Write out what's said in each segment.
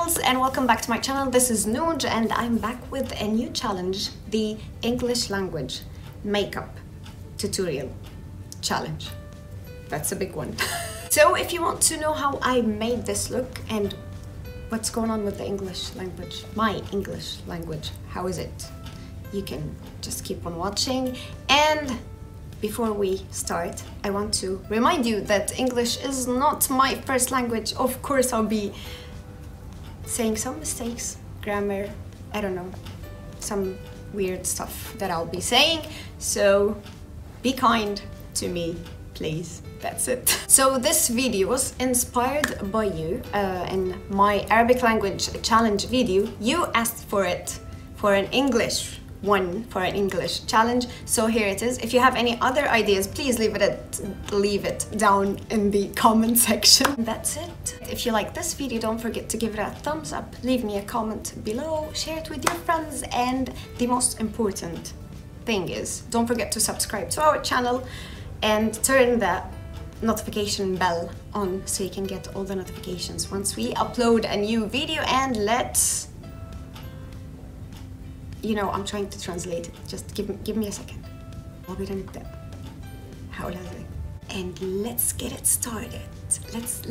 girls, and welcome back to my channel. This is Nuj and I'm back with a new challenge, the English language makeup tutorial challenge. That's a big one. So if you want to know how I made this look and what's going on with the English language, my English language, how is it? You can just keep on watching. And before we start, I want to remind you that English is not my first language. Of course, I'll be saying some mistakes, grammar, I don't know, some weird stuff that I'll be saying. So be kind to me, please. That's it. So this video was inspired by you in my Arabic language challenge video. You asked for it for an English one, for an English challenge, so here it is. If you have any other ideas, please leave it down in the comment section. That's it. If you like this video, don't forget to give it a thumbs up, leave me a comment below, share it with your friends, and the most important thing is don't forget to subscribe to our channel and turn the notification bell on so you can get all the notifications once we upload a new video. And let's, you know, I'm trying to translate it. Just give me a second. And let's get it started. Let's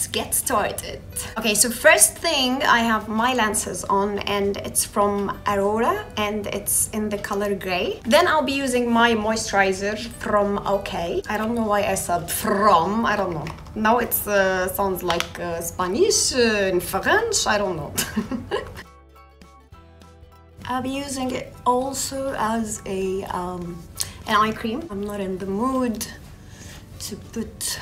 get started. Okay, so first thing, I have my lenses on and it's from Aroura and it's in the color gray. Then I'll be using my moisturizer from OK. I don't know why I said from, I don't know. Now it sounds like Spanish in French, I don't know. I'll be using it also as a an eye cream. I'm not in the mood to put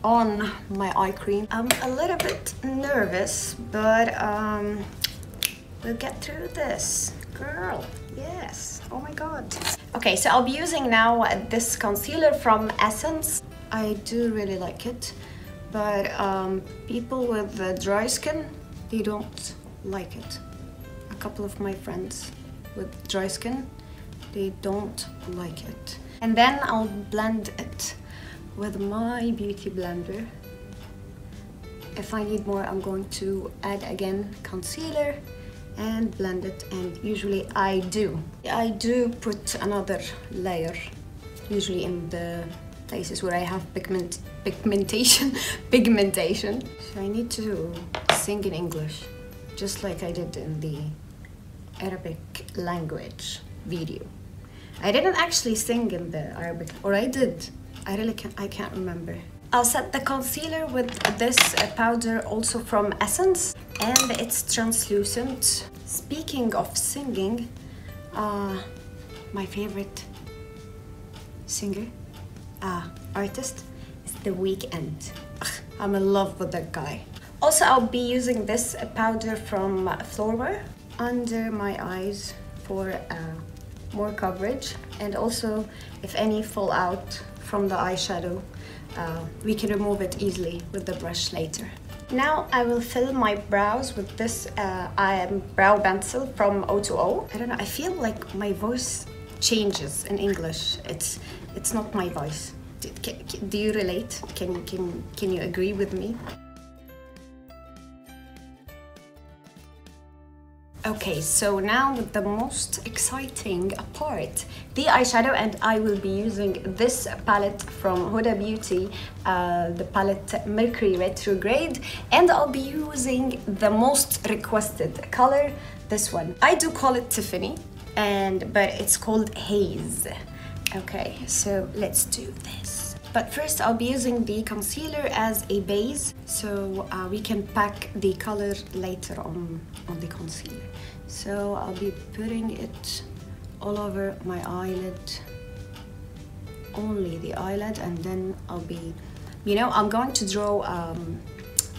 on my eye cream. I'm a little bit nervous, but we'll get through this, girl. Yes, oh my god. Okay, so I'll be using now this concealer from Essence. I do really like it, but people with dry skin, they don't like it. A couple of my friends with dry skin, they don't like it. And then I'll blend it with my beauty blender. If I need more, I'm going to add again concealer and blend it, and usually I do put another layer, usually in the places where I have pigmentation. So I need to sing in English, just like I did in the Arabic language video. I didn't actually sing in the Arabic, or I did. I can't remember. I'll set the concealer with this powder also from Essence, and it's translucent. Speaking of singing, my favorite singer, artist is The Weeknd. I'm in love with that guy. Also, I'll be using this powder from Flormar under my eyes for more coverage, and also if any fall out from the eyeshadow, we can remove it easily with the brush later. Now I will fill my brows with this brow pencil from O2O. I don't know, I feel like my voice changes in English. It's not my voice. Do you relate? Can you agree with me? Okay, so now with the most exciting part, the eyeshadow, and I will be using this palette from Huda Beauty, the palette Mercury Retrograde, and I'll be using the most requested color, this one. I do call it Tiffany, but it's called Haze. Okay, so let's do this. But first I'll be using the concealer as a base, so we can pack the color later on the concealer. So I'll be putting it all over my eyelid, only the eyelid, and then I'll be, you know, I'm going to draw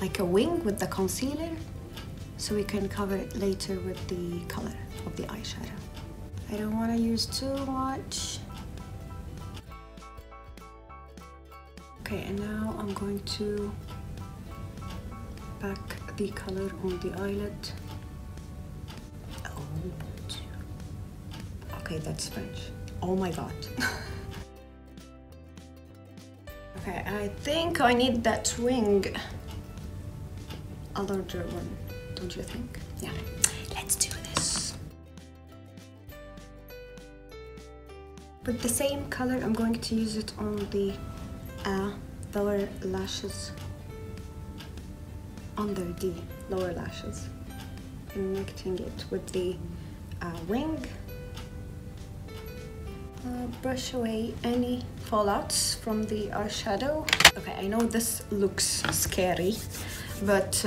like a wing with the concealer so we can cover it later with the color of the eyeshadow. I don't want to use too much. Okay, and now I'm going to pack the color on the eyelid. Okay, that's French. Oh my god. Okay, I think I need that wing a larger one, don't you think? Yeah, let's do this. With the same color, I'm going to use it on the lower lashes, under the lower lashes, connecting it with the wing. Brush away any fallouts from the eyeshadow. Okay, I know this looks scary, but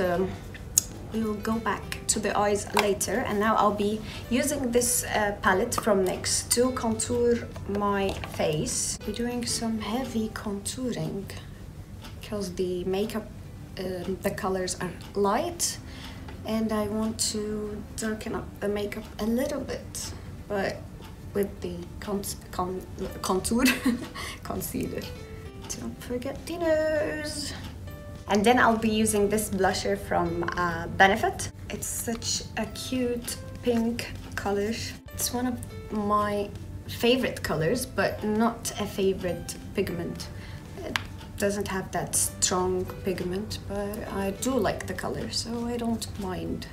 we will go back to the eyes later. And now I'll be using this palette from NYX to contour my face. We're doing some heavy contouring because the makeup, the colors are light, and I want to darken up the makeup a little bit, but with the contour concealer. Don't forget the nose. And then I'll be using this blusher from Benefit. It's such a cute pink color. It's one of my favorite colors, but not a favorite pigment. It doesn't have that strong pigment, but I do like the color, so I don't mind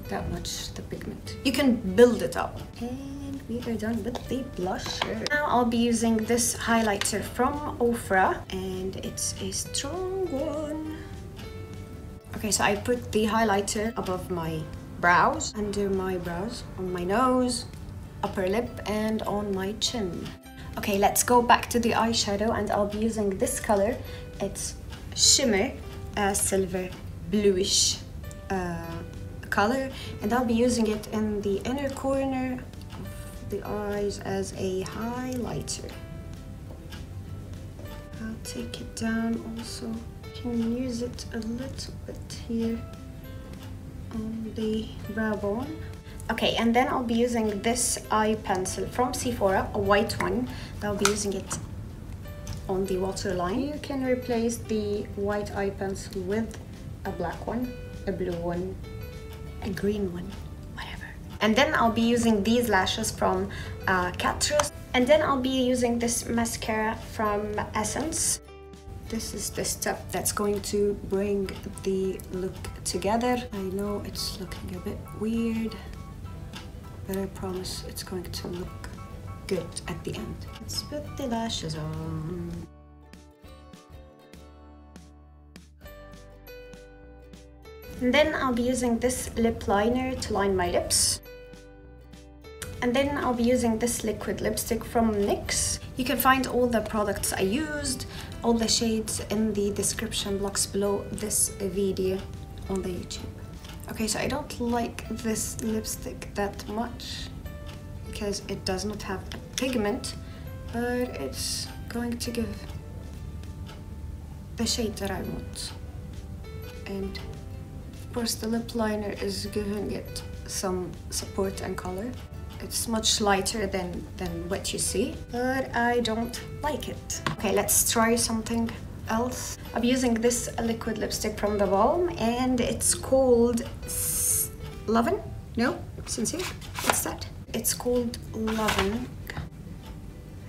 that much the pigment. You can build it up. And we are done with the blusher. Now I'll be using this highlighter from Ofra, and it's a strong one. Okay, so I put the highlighter above my brows, under my brows, on my nose, upper lip, and on my chin. Okay, let's go back to the eyeshadow, and I'll be using this color. It's shimmer, silver bluish color, and I'll be using it in the inner corner of the eyes as a highlighter. I'll take it down also. You can use it a little bit here on the brow bone. Okay, and then I'll be using this eye pencil from Sephora, a white one. I'll be using it on the waterline. You can replace the white eye pencil with a black one, a blue one, a green one, whatever. And then I'll be using these lashes from Catrice. And then I'll be using this mascara from Essence. This is the step that's going to bring the look together. I know it's looking a bit weird, but I promise it's going to look good at the end. Let's put the lashes on. And then I'll be using this lip liner to line my lips. And then I'll be using this liquid lipstick from NYX. You can find all the products I used, all the shades in the description box below this video on the YouTube. Okay, so I don't like this lipstick that much because it does not have a pigment, but it's going to give the shade that I want. And of course the lip liner is giving it some support and color. It's much lighter than what you see, but I don't like it. Okay, let's try something else. I'm using this liquid lipstick from the Balm, and it's called Lovin'? No? Sincere? What's that? It's called Lovin'.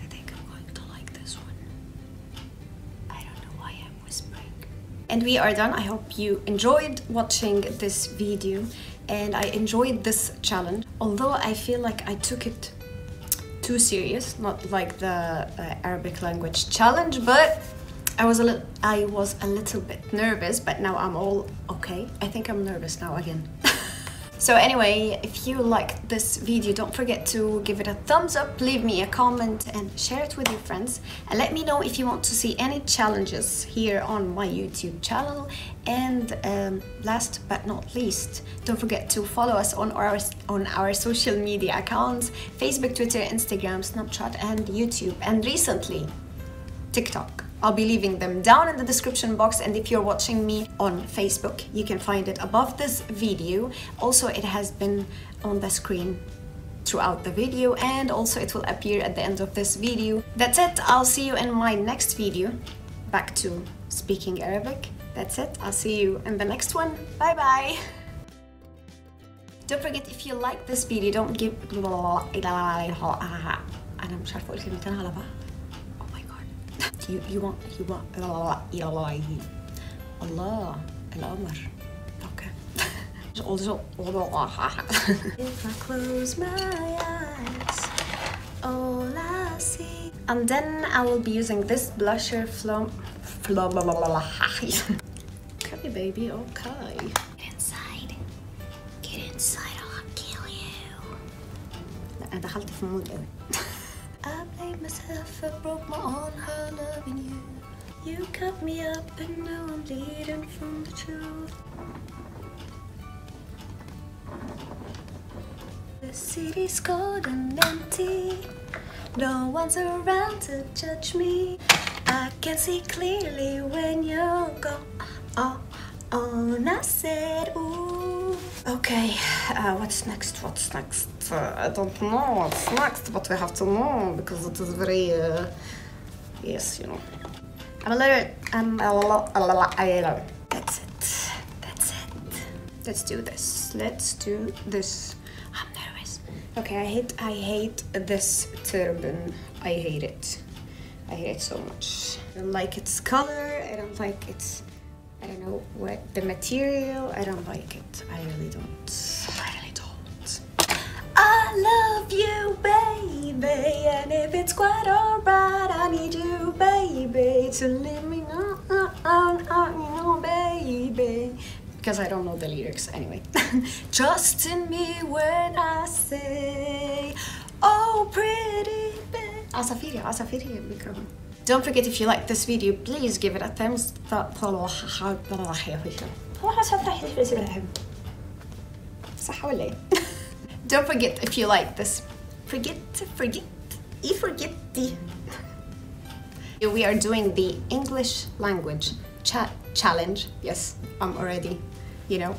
I think I'm going to like this one. I don't know why I'm whispering. And we are done. I hope you enjoyed watching this video, and I enjoyed this challenge. Although I feel like I took it too serious, not like the Arabic language challenge, but I was a little bit nervous, but now I'm all okay. I think I'm nervous now again. So anyway, if you liked this video, don't forget to give it a thumbs up, leave me a comment, and share it with your friends. And let me know if you want to see any challenges here on my YouTube channel. And last but not least, don't forget to follow us on our social media accounts: Facebook, Twitter, Instagram, Snapchat, and YouTube. And recently, TikTok. I'll be leaving them down in the description box, and if you're watching me on Facebook, you can find it above this video. Also, it has been on the screen throughout the video, and also it will appear at the end of this video. That's it. I'll see you in my next video. Back to speaking Arabic. That's it. I'll see you in the next one. Bye bye. Don't forget, if you like this video, don't give أنا مش عارفة أقول كلمتين على بعض. You want Allah القمر. Also, if I close my eyes, all I see. And then I will be using this blusher Okay, baby, okay. Get inside. Get inside, I'll kill you. أنا دخلت في المود قوي. I blame myself, I broke my own heart loving you. You cut me up and now I'm bleeding from the truth. The city's cold and empty. No one's around to judge me. I can see clearly when you're gone. And I said, ooh. Okay, what's next? What's next? I don't know what's next, but we have to know because it is very, yes, you know. I'm a little, that's it. That's it. Let's do this. Let's do this. I'm nervous. Okay, I hate this turban. I hate it. I hate it so much. I don't like its color. I don't like its, I don't know what the material. I don't like it. I really don't. I really don't. I love you, baby, and if it's quite alright, I need you, baby, to leave me on, baby. Because I don't know the lyrics anyway. Trust in me when I say, oh pretty baby. عصافيري الميكروفون. Don't forget, if you like this video, please give it a thumbs up. صح ولا ايه؟ Don't forget, if you like this, we are doing the English language challenge. Yes, I'm already, you know.